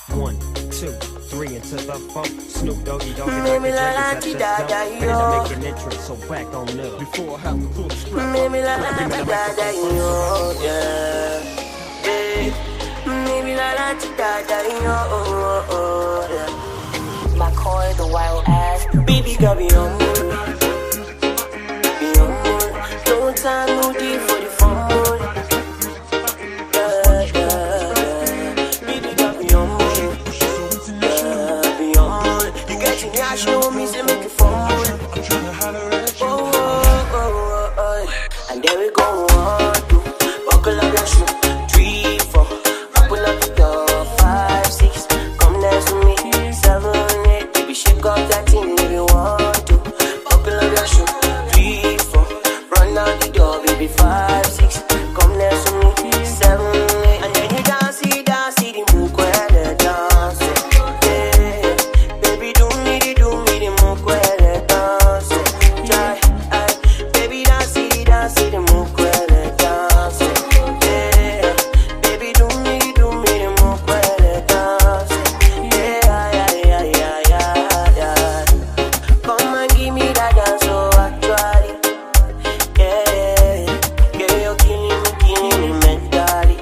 1, 2, 3 into the 4. Snoop Doggy Dogg and Dr. Dre is at the stop. Ready to make an entrance, so back on up. Before I have to pull the strap. Maybe la la ti da da yo, yeah. Maybe la la ti da da yo, yeah. My core, the wild ass, baby girl be on mood, be on mood. No time, no day for the fun mood. Yeah, yeah, yeah. Baby girl be on mood, yeah, be on mood. You get your yash, know me, say make it fun mood. I'm tryna holler at you. And then we go on, two, buckle up your shoe, 3, 4, open up the door, 5, 6, come dance with me, 7, 8, baby shake up that thing if you want to, buckle up your shoe, 3, 4, run down the door, baby, 5, 6, come dance with me, 7, 8, and then you dance, the move where the dance, yeah, baby do me the move where the dance, yeah, baby dance the move where the dance, yeah, baby do me the move where the dance, yeah. Come and give me that dance, so actually, yeah, you're killing me mentally,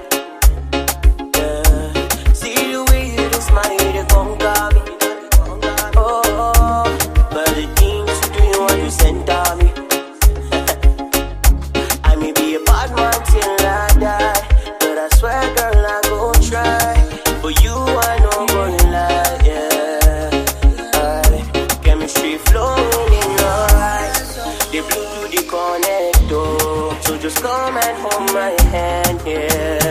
yeah. See the way you just smile, you conquer me, oh, but the things you do, you want to center me. I may be a bad man till I die, but I swear, girl, I go try. For you, I know gonna lie, yeah. Chemistry flowing in your eyes, the blue to the connector. So just come and hold my hand, yeah.